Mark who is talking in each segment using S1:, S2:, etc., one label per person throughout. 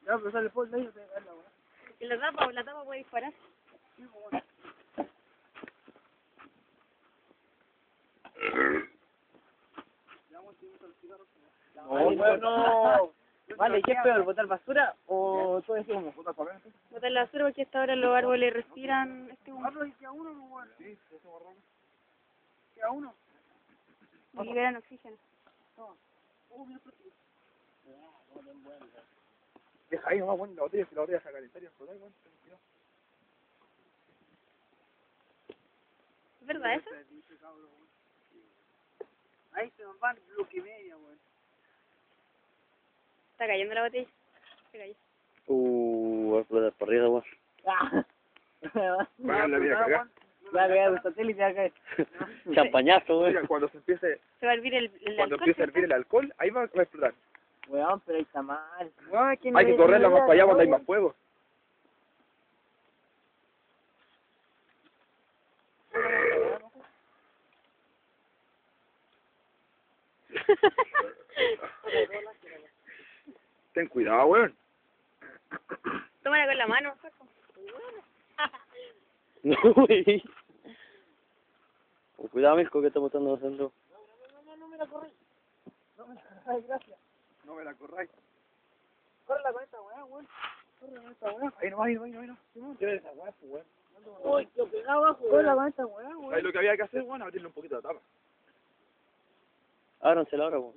S1: Ya, pero sale por ahí, no te da la weá.
S2: Y la tapa puede disparar.
S1: No, bueno. Vale, ¿qué es peor, botar basura o todo ese humo?
S2: Botar la basura porque hasta ahora los árboles respiran este humo.
S1: Pero queda uno, no, weón. Sí, eso marrón. Queda uno.
S2: Y liberan oxígeno.
S1: Deja ahí nomás, weón, la botella, si la botella se calentar y explotar, weón.
S2: ¿Es verdad eso?
S1: Ahí se nos van bloque media, weón.
S2: Está cayendo la botella. Se cayó.
S3: Va a explotar por arriba, weón.
S1: Va a cagar. Va a caer el satélite, va a caer.
S3: Champañazo, weón.
S1: Mira, cuando se empiece,
S2: Se va a hervir el
S1: cuando
S2: alcohol.
S1: empiece a hervir el alcohol, ahí va a explotar.
S4: Weón, pero ahí está mal.
S1: Hay que correrla más para allá cuando hay más fuego. Ten cuidado, weón.
S2: Tómala con la mano, Paco.
S3: No, wey. Con cuidado, Mirko, que estamos estando haciendo.
S1: No me la corráis. Gracias. No me la corráis. Córrela con esta weá, weón. Córrela con esta weá. Ahí nomás, ahí nomás. ¿Qué es esa weá, weón? Uy, lo pegaba abajo, weón. Córrela con esta weá, weón. Ahí lo que había que hacer, weón, abrirle un poquito la tapa.
S3: Ábransela ahora, weón.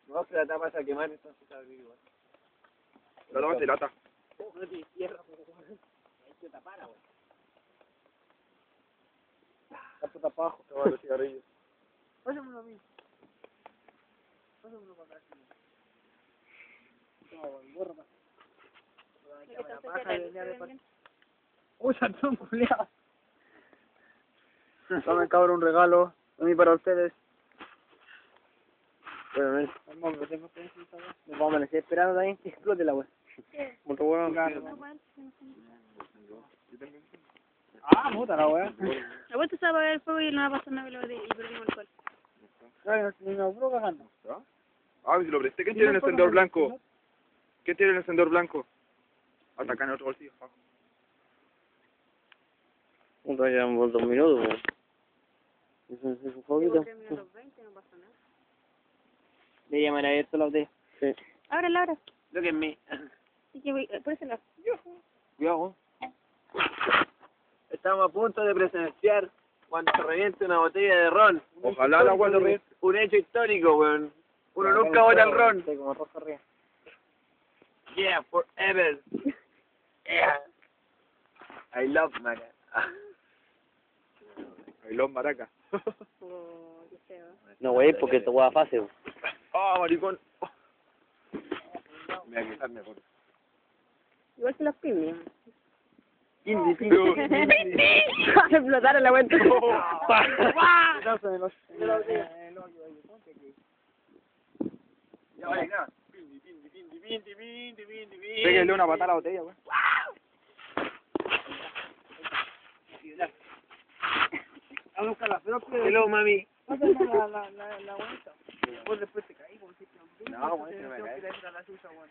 S4: No, que la tapa se va a quemar, entonces está abrir igual.
S1: La tapa se lata.
S4: No te cierra, weón. Hay que taparla, weón.
S1: La puta para abajo, te va a los cigarrillos. Pásamelo a mí. Pásamelo para acá. No, weón, borra para. Uy, saltón, culiao. Tomen, cabrón, un regalo. A mí para ustedes.
S3: Bueno, ven.
S4: Nos vamos a amanecer esperando también que explote la weón.
S3: Otro weón.
S1: Ah, puta la weá.
S2: La vuelta se va a apagar el fuego y no va a pasar nada y perdimos el cual.
S1: Claro, ni me puro cagando. Ah, si lo presté. ¿Quién tiene el encendedor blanco? ¿Quién tiene el encendedor blanco? Hasta acá en otro bolsillo.
S3: Ya llevamos 2 minutos, weón. Eso es un poquito.
S2: 3 minutos 20, no pasa nada.
S4: Le llamará esto la botella.
S3: Sí.
S2: Ábrela.
S4: Lo que es mi.
S2: Así que voy, por ese lado.
S4: Cuidado, weón. Estamos a punto de presenciar cuando se reviente una botella de ron.
S1: Ojalá la agua lo reviente.
S4: Un hecho histórico, weón. Uno nunca bota el ron.
S1: Como roja arriba.
S4: Yeah, forever. Yeah. I love Mara.
S1: Ahí los maracas.
S2: Oh, qué feo.
S3: No, wey, porque esto weá fácil, weón.
S1: Ah, maricón. Me voy a quitar mejor.
S2: Igual que los pimios.
S4: Indie,
S2: Explotaron la vuelta.
S1: Ya vale, nada. Pégale una patada a la botella, güey. A buscar la flor,
S4: hello, mami.
S1: pásame la vuelta. Vos después te caí, como si te no, güey, se me cae. Se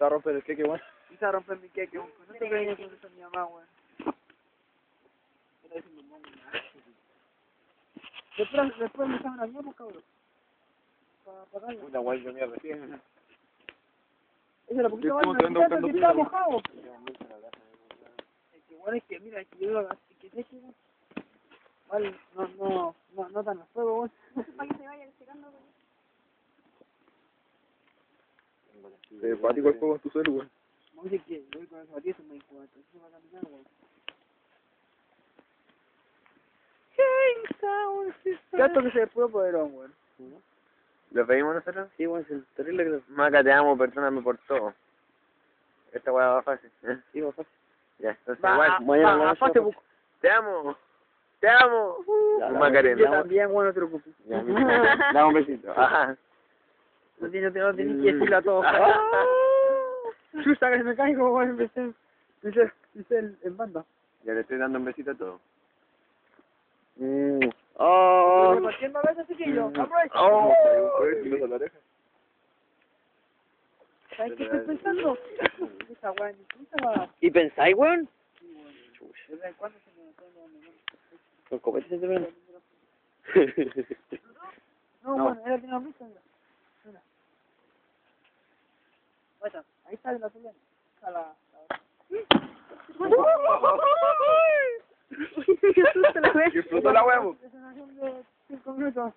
S1: va a romper el queque, güey. Y se va a romper mi queque, güey. No te crees que eso es mi mamá, güey. Después me llaman a mí, pues, cabrón. Para pagarlo.
S4: Puta, guay, yo me recién.
S1: Esa es la poquita
S4: Estamos
S1: vaina,
S4: buscando
S1: que
S4: piedra.
S1: está mojado. Es que igual es que, mira, que yo lo haga así, que seque, güey. Vale, no tan a fuego, güey.
S2: Para que se vaya secando.
S1: Empático el fuego en tu celu, güey. No sé que voy con esa batida, se me incuba, entonces se va a caminar, güey. ¿Qué alto que se pudo poderón, güey?
S4: ¿Lo pedimos nosotros?
S3: Sí, weón, es terrible que
S4: Maca, te amo, perdóname por todo. Esta weá va fácil.
S3: sí, va fácil.
S4: Ya, entonces
S1: Va,
S4: igual.
S3: mañana
S1: a
S3: vamos a
S1: Facebook.
S4: Te amo. Te amo.
S3: Ya,
S4: Un
S3: la-
S4: Macarena.
S1: Yo también, güey, no te preocupes.
S4: Ya, dame un besito. Ajá.
S1: No tienes que decirle a todos. Chusta, que se me caigo, güey, empecé en banda.
S4: Ya le estoy dando un besito a todos.
S3: Oh.
S1: Repartiendo a veces, chiquillo. Aprovecha.
S4: Oh.
S1: Y no se lo deja.
S2: ¿Sabes qué estoy pensando? Esa weá,
S3: ¿Y pensáis, weón?
S1: ¿De vez en cuando se me
S3: Con copetes se te ven.
S1: No, bueno, era que no me mira. Mira. Ahí está la tuya. A la...
S2: Qué susto la weá.
S4: ¿Qué explotó la huevo?
S1: Presentación de 5 minutos.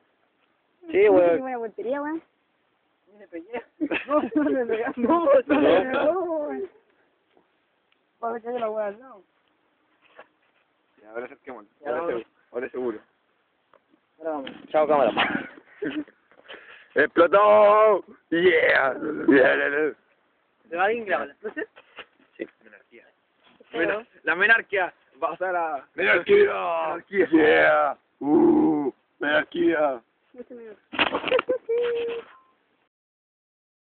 S3: Sí,
S2: Qué
S3: weón.
S2: buena puntería, weón.
S1: Y me pegué. No, no me pegué.
S2: No,
S1: No. Para que haya la hueá al lado.
S4: Ya, ahora acerquémonos.
S1: Ya,
S4: Ahora
S1: vamos.
S4: seguro. Ahora seguro.
S1: Ahora vamos.
S3: Chao, cámara.
S4: ¡Explotó! ¡Yeah! ¡Yeah!
S1: ¿Te va alguien grabar las luces?
S4: Sí, menarquía. La menarquía va a ser a... ¡Menarquía! ¡Menarquía! ¡Yeah! ¡Menarquía!
S2: Mucho miedo.